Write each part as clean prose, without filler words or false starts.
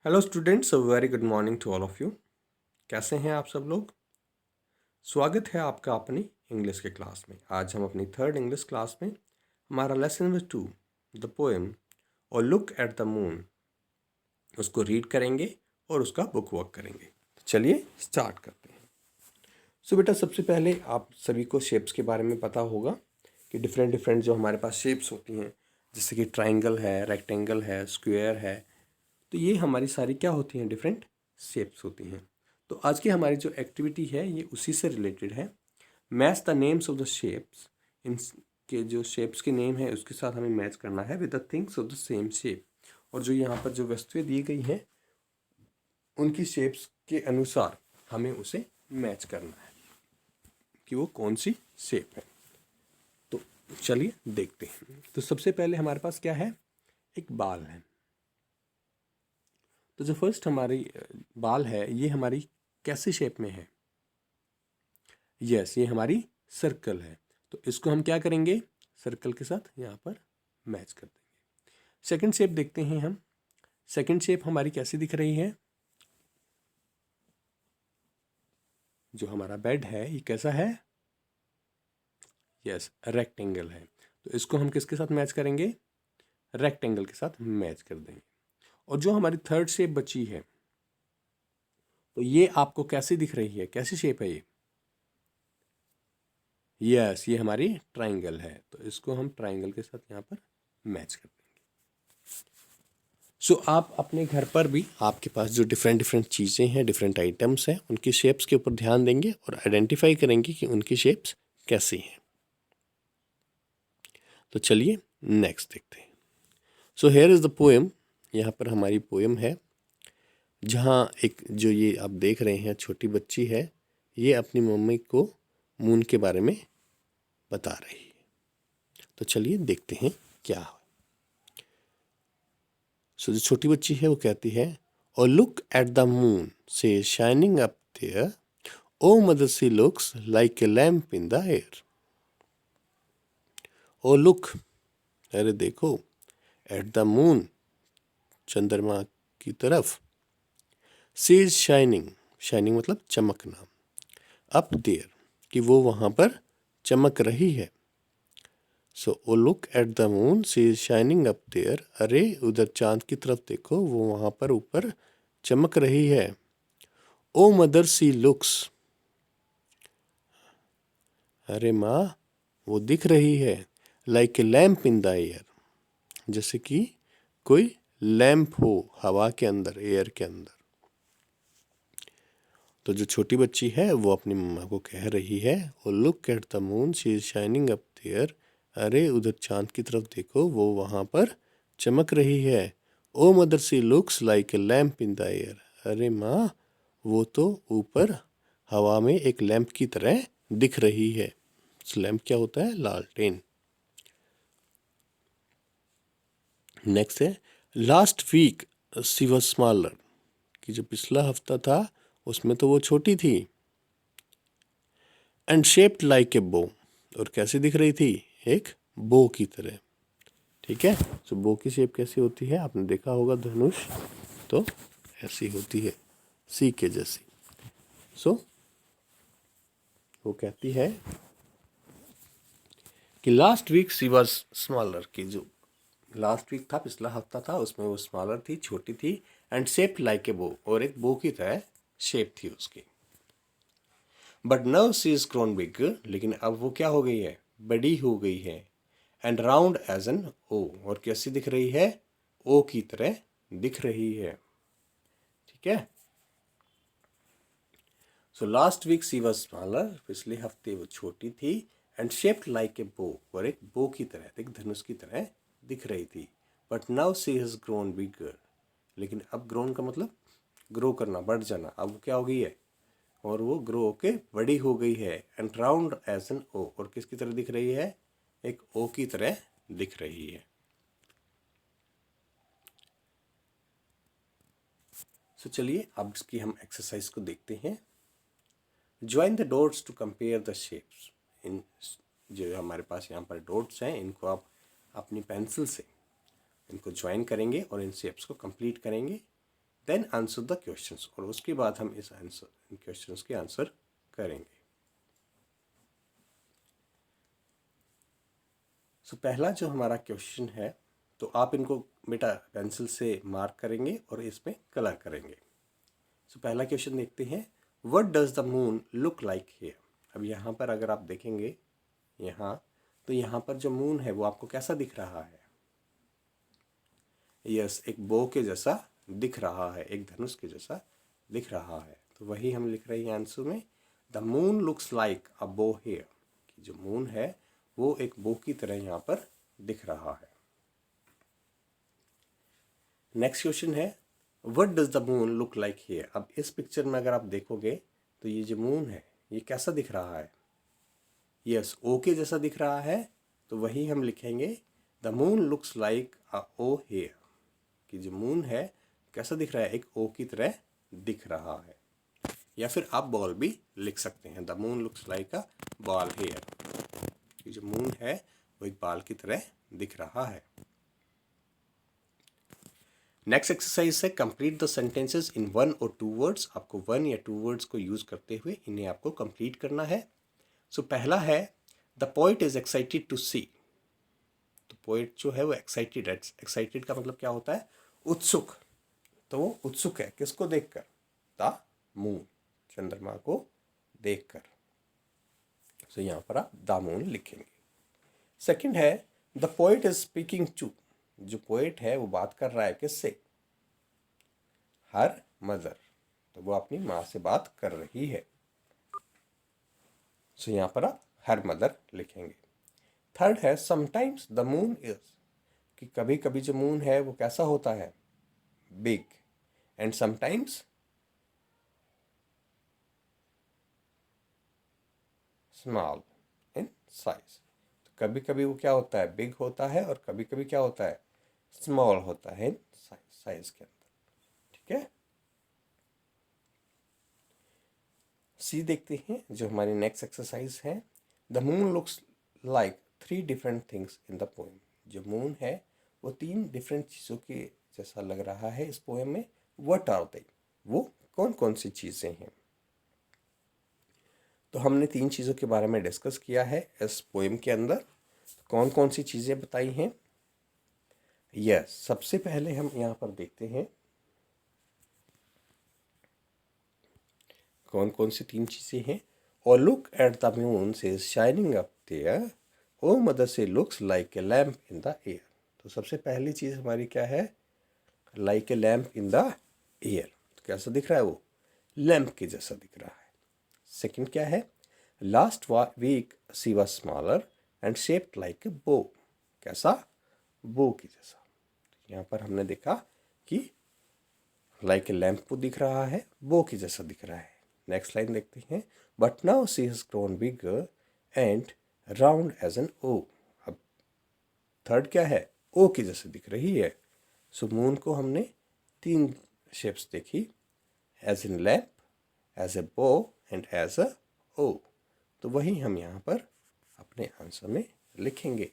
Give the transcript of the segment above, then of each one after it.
Hello students, very good morning to all of you. कैसे हैं आप सब लोग? स्वागत है आपका अपनी इंग्लिश के क्लास में। आज हम अपनी थर्ड इंग्लिश क्लास में हमारा लेसन नंबर 2 द पोएम और लुक एट द मून उसको रीड करेंगे और उसका बुक वर्क करेंगे। तो चलिए स्टार्ट करते हैं। सो बेटा, सबसे पहले आप सभी को शेप्स के बारे में पता होगा कि डिफरेंट डिफरेंट जो हमारे पास शेप्स होती हैं, जैसे कि ट्राइंगल है, रेक्टेंगल है, स्क्वायर है। तो ये हमारी सारी क्या होती हैं? डिफरेंट शेप्स होती हैं। तो आज की हमारी जो एक्टिविटी है ये उसी से रिलेटेड है। Match the names of the shapes. इन के जो शेप्स के नेम है उसके साथ हमें मैच करना है with the things of the same shape. और जो यहाँ पर जो वस्तुएं दी गई हैं उनकी शेप्स के अनुसार हमें उसे मैच करना है कि वो कौन सी शेप है। तो चलिए देखते हैं। तो सबसे पहले हमारे पास क्या है? एक बाल है। तो जो फर्स्ट हमारी बाल है ये हमारी कैसी शेप में है? यस, ये हमारी सर्कल है। तो इसको हम क्या करेंगे? सर्कल के साथ यहाँ पर मैच कर देंगे। सेकंड शेप देखते हैं हम। सेकंड शेप हमारी कैसी दिख रही है? जो हमारा बेड है ये कैसा है? यस, रेक्टेंगल है। तो इसको हम किसके साथ मैच करेंगे? रेक्टेंगल के साथ मैच कर देंगे। और जो हमारी थर्ड शेप बची है तो ये आपको कैसी दिख रही है? कैसी शेप है ये? यस, ये हमारी ट्राइंगल है। तो इसको हम ट्राइंगल के साथ यहाँ पर मैच कर देंगे। सो आप अपने घर पर भी आपके पास जो डिफरेंट डिफरेंट चीज़ें हैं, डिफरेंट आइटम्स हैं, उनकी शेप्स के ऊपर ध्यान देंगे और आइडेंटिफाई करेंगे कि उनकी शेप्स कैसी हैं। तो चलिए नेक्स्ट देखते हैं। So here is the poem. यहाँ पर हमारी पोएम है जहाँ एक जो ये आप देख रहे हैं छोटी बच्ची है, ये अपनी मम्मी को मून के बारे में बता रही है। तो चलिए देखते हैं क्या है। सो जो छोटी बच्ची है वो कहती है, और look at the moon she shining up there, O mother she looks like a lamp in the air. O look, अरे देखो, एट द मून, चंद्रमा की तरफ, सी इज शाइनिंग, शाइनिंग मतलब चमकना, अप देयर कि वो वहाँ पर चमक रही है। So O look at the moon she is shining up there, अरे उधर चांद की तरफ देखो, वो वहाँ पर ऊपर चमक रही है। ओ मदर सी लुक्स, अरे माँ वो दिख रही है, like a lamp in the air, जैसे कि कोई लैम्प हो हवा के अंदर, एयर के अंदर। तो जो छोटी बच्ची है वो अपनी मम्मा को कह रही है, O look at the moon she is shining up there, अरे उधर चांद की तरफ देखो, वो वहाँ पर चमक रही है। O mother she looks like a lamp in the air, अरे माँ वो तो ऊपर हवा में एक लैम्प की तरह दिख रही है। लैम्प क्या होता है? लालटेन। नेक्स्ट है, last week she was smaller, कि जो पिछला हफ्ता था उसमें तो वो छोटी थी। एंड शेप्ड लाइक ए बो, और कैसी दिख रही थी? एक बो की तरह। ठीक है। तो बो की शेप कैसी होती है? आपने देखा होगा धनुष, तो ऐसी होती है, सी के जैसी। सो वो कहती है कि last week she was smaller, की जो लास्ट वीक था, पिछला हफ्ता था, उसमें वो स्मॉलर थी, छोटी थी। एंड शेप्ड लाइक ए बो, और एक बो की तरह शेप थी उसकी। But now C is grown big, लेकिन अब वो क्या हो गई है? बड़ी हो गई है। And round as an O, और कैसी दिख रही है? ओ की तरह दिख रही है। ठीक है। So last week she was smaller, पिछले हफ्ते वो छोटी थी। एंड शेप्ड लाइक ए बो, और एक बो की तरह, एक धनुष की तरह दिख रही थी। But now she has grown bigger, लेकिन अब ग्रोन का मतलब ग्रो करना, बढ़ जाना। अब वो क्या हो गई है? और वो ग्रो होके बड़ी हो गई है। And round as an O, और किसकी तरह दिख रही है? एक ओ की तरह दिख रही है। सो चलिए अब इसकी हम एक्सरसाइज को देखते हैं। Join the dots to compare the shapes. इन जो हमारे पास यहाँ पर डॉट्स हैं, इनको आप अपनी पेंसिल से इनको ज्वाइन करेंगे और इन शेप्स को कंप्लीट करेंगे। देन आंसर द क्वेश्चंस, और उसके बाद हम इन क्वेश्चंस के आंसर करेंगे। सो पहला जो हमारा क्वेश्चन है, तो आप इनको बेटा पेंसिल से मार्क करेंगे और इसमें कलर करेंगे। सो पहला क्वेश्चन देखते हैं, what does the moon look like here. अब यहाँ पर अगर आप देखेंगे यहाँ, तो यहाँ पर जो मून है वो आपको कैसा दिख रहा है? यस, एक बो के जैसा दिख रहा है, एक धनुष के जैसा दिख रहा है। तो वही हम लिख रहे हैं आंसर में, द मून लुक्स लाइक अ बो हियर, कि जो मून है वो एक बो की तरह यहाँ पर दिख रहा है। नेक्स्ट क्वेश्चन है, what does the moon look like here. अब इस पिक्चर में अगर आप देखोगे तो ये जो मून है ये कैसा दिख रहा है? यस, ओ के जैसा दिख रहा है। तो वही हम लिखेंगे, the moon looks like a O here, कि जो मून है कैसा दिख रहा है? एक ओ की तरह दिख रहा है। या फिर आप बॉल भी लिख सकते हैं, the moon looks like a ball here, कि जो मून है वो एक बॉल की तरह दिख रहा है। नेक्स्ट एक्सरसाइज है, कंप्लीट द सेंटेंसेस इन 1 और 2 वर्ड्स। आपको 1 या 2 वर्ड्स को यूज करते हुए इन्हें आपको कंप्लीट करना है। सो पहला है, the poet is excited to see. तो पोइट जो है वो एक्साइटेड है। एक्साइटेड का मतलब क्या होता है? उत्सुक। तो वो उत्सुक है किसको देखकर? द मून, चंद्रमा को देखकर। सो यहाँ पर आप द मून लिखेंगे। सेकंड है, the poet is speaking to. जो पोइट है वो बात कर रहा है किससे? हर मदर, तो वो अपनी माँ से बात कर रही है। सो यहाँ पर आप हर मदर लिखेंगे। थर्ड है, समटाइम्स द मून इज, कि कभी कभी जो मून है वो कैसा होता है? Big, and sometimes small in size. तो कभी कभी वो क्या होता है? बिग होता है, और कभी कभी क्या होता है? स्मॉल होता है इन साइज के अंदर। ठीक है, सी देखते हैं जो हमारी नेक्स्ट एक्सरसाइज है, the moon looks like 3 different things in the poem. जो मून है वो 3 डिफरेंट चीज़ों के जैसा लग रहा है इस पोएम में। व्हाट आर दे, वो कौन कौन सी चीज़ें हैं? तो हमने 3 चीज़ों के बारे में डिस्कस किया है इस पोएम के अंदर। कौन कौन सी चीज़ें बताई हैं? यस, सबसे पहले हम यहाँ पर देखते हैं कौन कौन सी 3 चीज़ें हैं। और look at the moon she shining up there, O mother she looks like a lamp in the air. तो सबसे पहली चीज़ हमारी क्या है? Like a lamp in the air. तो कैसा दिख रहा है वो? लैम्प के जैसा दिख रहा है। सेकंड क्या है? Last week she was smaller and shaped like a bow. कैसा? बो के जैसा। यहाँ पर हमने देखा कि लाइक ए लैम्प को दिख रहा है, बो के जैसा दिख रहा है। नेक्स्ट लाइन देखते हैं, but now she has grown bigger and round as an O. अब थर्ड क्या है? ओ की जैसे दिख रही है। सो मून को हमने 3 शेप्स देखी, as in lamp, as a bow and as a ओ। तो वही हम यहाँ पर अपने आंसर में लिखेंगे,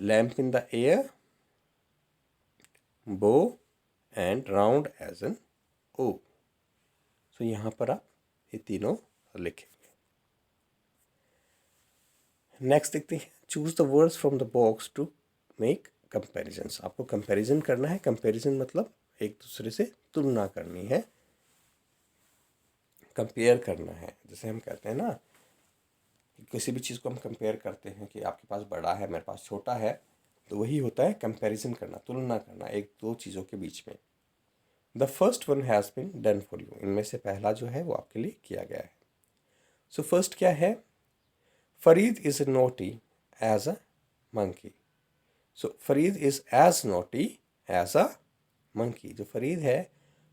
lamp in the air, bow and round as an O. So यहाँ पर आप ये तीनों लिखेंगे। नेक्स्ट देखते हैं, choose the words from the box to make comparisons. आपको कंपैरिजन करना है। कंपैरिजन मतलब एक दूसरे से तुलना करनी है, कंपेयर करना है। जैसे हम कहते हैं ना, किसी भी चीज़ को हम कंपेयर करते हैं कि आपके पास बड़ा है, मेरे पास छोटा है, तो वही होता है कंपैरिजन करना, तुलना करना एक दो चीज़ों के बीच में। The first one has been done for you. इनमें से पहला जो है वो आपके लिए किया गया है। सो फर्स्ट क्या है? Farid is naughty as a monkey. So Farid is as naughty as a monkey. जो फरीद है,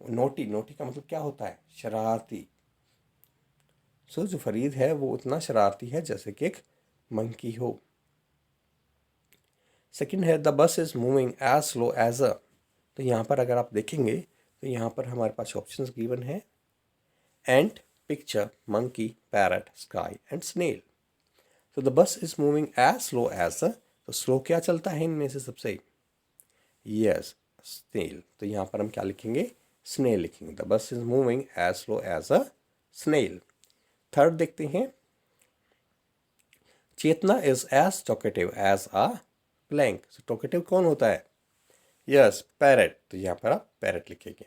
नोटी, नोटी का मतलब क्या होता है? शरारती। सो जो फरीद है वो उतना शरारती है जैसे कि एक मंकी हो। सेकंड है, the bus is moving as slow as a. तो यहाँ पर अगर आप देखेंगे तो यहाँ पर हमारे पास ऑप्शंस गिवन है, ant, picture, monkey, parrot, sky and snail. तो the bus is moving as slow as a. तो स्लो क्या चलता है इनमें से सबसे? Yes, snail. तो यहाँ पर हम क्या लिखेंगे? snail लिखेंगे. The bus is moving as slow as a snail. Third देखते हैं. चेतना is as talkative as a blank. So talkative कौन होता है? Yes, parrot. तो यहाँ पर आप parrot लिखेंगे.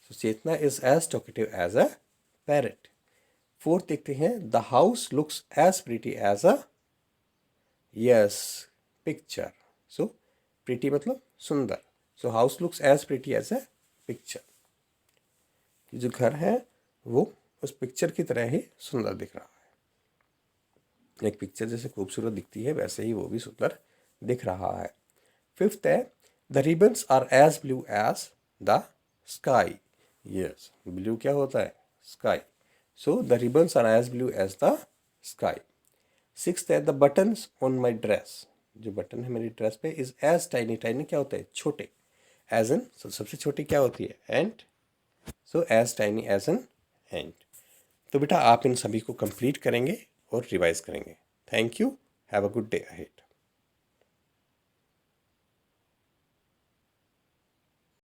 So Chetna is as talkative as a parrot. Fourth देखते हैं. The house looks as pretty as a yes picture. So pretty मतलब सुंदर. So house looks as pretty as a picture. जो घर है वो उस पिक्चर की तरह ही सुंदर दिख रहा है. एक पिक्चर जैसे खूबसूरत दिखती है वैसे ही वो भी सुंदर दिख रहा है. फिफ्थ है. The ribbons are as blue as the sky. Yes, blue क्या होता है? Sky. So the ribbons are as blue as the sky. Sixth है. The buttons on my dress. जो बटन है मेरी ड्रेस पे इज एज टाइनी. टाइनी क्या होता है? छोटे. एज एन सबसे छोटी क्या होती है? Ant. So as tiny as an ant. तो बेटा आप इन सभी को कंप्लीट करेंगे और रिवाइज करेंगे. Thank you. Have a good day ahead.